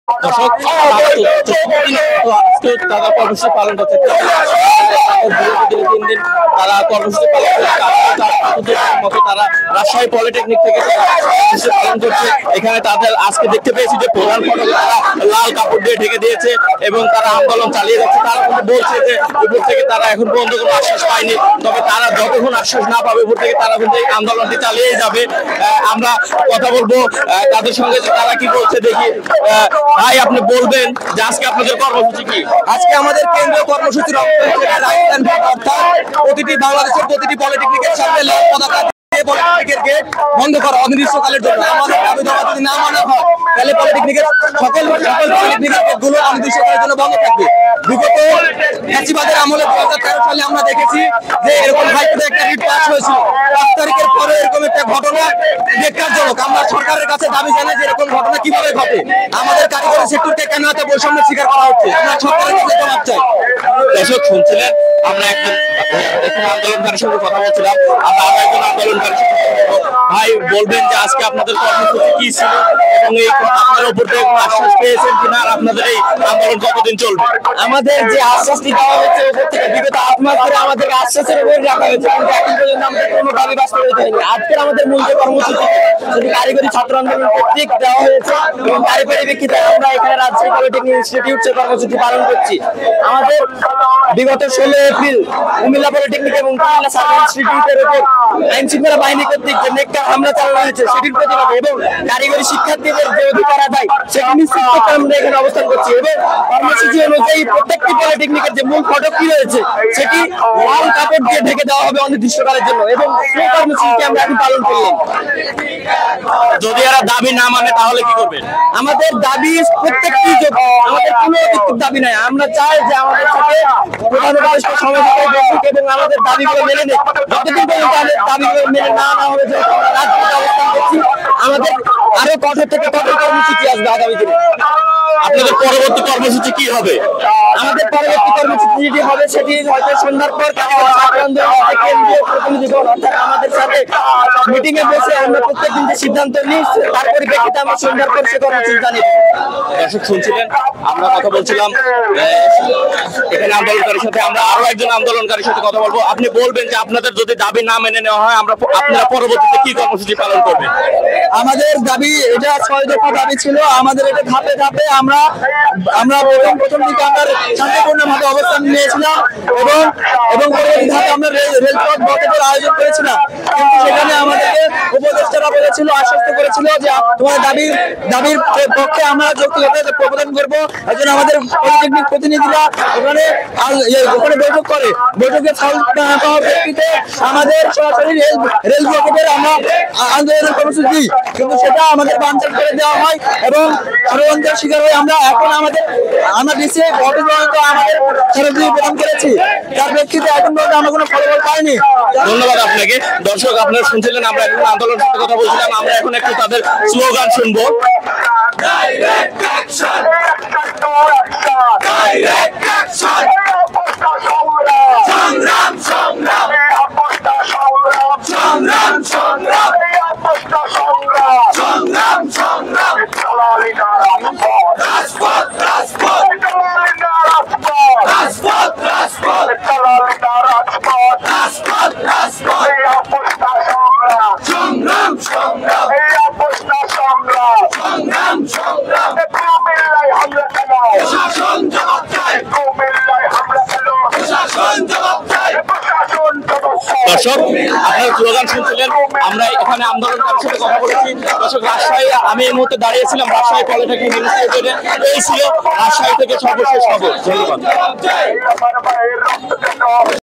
দর্শক তারা কর্মসূচি পালন করছে, 3 দিন তারা কর্মসূচি পালন করছে মতো তারা রাজশাহী পলিটেকনিক থেকে কর্মসূচি পালন করছে। এখানে তাদের আজকে দেখতে পেয়েছি যে প্রধান ফটক তারা লাল কাপড় দিয়ে ঢেকে দিয়েছে এবং তারা আন্দোলন চালিয়ে যাচ্ছে। তারা কিন্তু বলছে যে উপর থেকে তারা এখন পর্যন্ত কোনো আশ্বাস পায়নি, তবে তারা যতক্ষণ আশ্বাস না পাবে উপর থেকে তারা কিন্তু এই আন্দোলনটি চালিয়ে যাবে। আমরা কথা বলবো তাদের সঙ্গে, তারা কি বলছে দেখি। ভাই, আপনি বলবেন যে আজকে আপনাদের কর্মসূচি কি? আজকে আমাদের কেন্দ্রীয় কর্মসূচির প্রতিটি বাংলাদেশের প্রতিটি পলিটেকনিকের সামনে লাল পতাকা পলিটেকনিকের গেট বন্ধ করা অনির্দিষ্টকালের জন্য। আমাদের দাবি দাওয়া যদি না মানা হয় তাহলে পলিটেকনিকের সকল পলিটেকনিকের গেটগুলো অনির্দিষ্টকালের জন্য বন্ধ থাকবে। বিগত ফ্যাসিবাদের আমলে 2013 সালে আমরা দেখেছি যে এরকম হাইকোর্টে একটা রিট পাস হয়েছিল। 5 তারিখের পরে এরকম একটা ঘটনা বেকারজনক। আমরা সরকারের কাছে দাবি জানাই যে এরকম ঘটনা কিভাবে ঘটে, আমাদের কারিগরি সেক্টরকে কেন এত বৈষম্যের শিকার করা হচ্ছে, আমরা সরকারের কাছে জবাব চাই। দর্শক শুনছিলেন, আমরা একজন আন্দোলনকারীর সঙ্গে কথা বলছিলাম। আমরা আরো একজন আন্দোলনকারীর সঙ্গে ভাই, বলবেন যে আজকে আপনাদের কর্মসূচি কি ছিল এবং এই আপনার উপর থেকে কোনো আশ্বাস পেয়েছেন কিনা, আর আপনাদের এই আন্দোলন কতদিন চলবে? আমাদের যে আশ্বাসটি দেওয়া হয়েছে উপর থেকে বিগত 8 মাস ধরে আমাদেরকে আশ্বাসের উপরে রাখা হয়েছে, কিন্তু এখন পর্যন্ত আমাদের কোনো দাবি বাস্তবায়িত হয়নি। আজকের আমাদের মূল যে কর্মসূচি সেটি কারিগরি ছাত্র আন্দোলন কর্তৃক দেওয়া হয়েছে এবং তারই পরিপ্রেক্ষিতে আমরা এখানে রাজশাহী পলিটেকনিক ইনস্টিটিউটে কর্মসূচি পালন করছি। আমাদের বিগত 16 এপ্রিল কুমিল্লা পলিটেকনিক এবং কুমিল্লা সার্ভিস ইনস্টিটিউটের উপর আইন শৃঙ্খলা বাহিনী কর্তৃক যে নেককার হামলা চালানো হয়েছে সেটির প্রতিবাদে এবং কারিগরি শিক্ষার্থীদের যে অধিকার আদায় সেটি নিশ্চিত করতে আমরা এখানে অবস্থান করছি। এবং কর্মসূচি অনুযায়ী প্রত্যেকটি পলিটেকনিকের যে মূল ফটকটি রয়েছে সেটি লাল কাপড় দিয়ে ঢেকে দেওয়া হবে অনির্দিষ্টকালের জন্য এবং সেই কর্মসূচিটি আমরা এখন পালন করলাম। যদি এরা দাবি না মানে তাহলে কি করবেন? আমাদের দাবি প্রত্যেকটি, আমাদের কোনো অভিযোগ দাবি নাই। আমরা চাই যে আমাদের সাথে প্রধান উপদেষ্টা সমাবেশে বসুক এবং আমাদের দাবিগুলো মেনে নেয়। যতদিন পর্যন্ত আমাদের দাবিগুলো মেনে না হবে যে রাজপথে অবস্থান করছি, আমাদের আরো কঠোর থেকে কঠোর কর্মসূচি আসবে আগামী দিনে। আপনাদের পরবর্তী কর্মসূচি কি হবে? আমাদের পরবর্তী কর্মসূচি যেটি হবে সেটি হয়তো সন্ধ্যার পর কেন্দ্রীয় প্রতিনিধিগণ অর্থাৎ আমাদের সাথে মিটিং এ বসে আমরা প্রত্যেকদিন যে সিদ্ধান্ত নিই তার পরিপ্রেক্ষিতে আমরা সন্ধ্যার পর সে কর্মসূচি জানিয়ে দেব। দর্শক শুনছিলেন, আমরা কথা বলছিলাম এখানে আন্দোলনকারীর সাথে। আমরা আরো একজন আন্দোলনকারীর সাথে কথা বলবো। আপনি বলবেন যে আপনাদের যদি দাবি না মেনে নেওয়া হয় আপনারা পরবর্তীতে কি কর্মসূচি পালন করবেন? আমাদের দাবি এটা 6 দফা দাবি ছিল। আমাদের এটা ধাপে ধাপে আমরা প্রথম দিকে আমরা শান্তিপূর্ণভাবে অবস্থান নিয়েছিলাম এবং পরবর্তী ধাপে আমরা রেলপথ বৈঠকের আয়োজন করেছিলাম, কিন্তু সেখানে আমাদেরকে উপদেষ্টারা বলেছিল, আশ্বস্ত করেছিল যে তোমাদের দাবির পক্ষে আমরা যৌক্তিকতা প্রদান করবো। এই জন্য আমাদের পলিটেকনিক প্রতিনিধিরা ওখানে বৈঠক করে, বৈঠকে ফল না পাওয়ার প্রেক্ষিতে আমাদের সরাসরি রেল ব্লকেটের আমরা আন্দোলনের কর্মসূচি দিই, কিন্তু সেটা আমাদের বানচাল করে দেওয়া হয় এবং ষড়যন্ত্রের শিকার হয়ে আমরা ডিসি অফিস পর্যন্ত আমাদের সরাসরি প্রদান করেছি। তার প্রেক্ষিতে এখন পর্যন্ত আমরা কোনো ফলাফল পাইনি। ধন্যবাদ আপনাকে। দর্শক, আপনারা শুনছিলেন, আমরা এখন আন্দোলনের সাথে কথা বলছিলাম। আমরা এখন একটু তাদের স্লোগান শুনবো। দর্শক, আপনারা স্লোগান শুনছিলেন, আমরা এখানে আন্দোলনকারীর সাথে কথা বলেছি। দর্শক, রাজশাহী, আমি এই মুহূর্তে দাঁড়িয়েছিলাম রাজশাহী পলিটেকনিক ইনস্টিটিউটে। এই ছিল রাজশাহী থেকে সর্বশেষ খবর। ধন্যবাদ।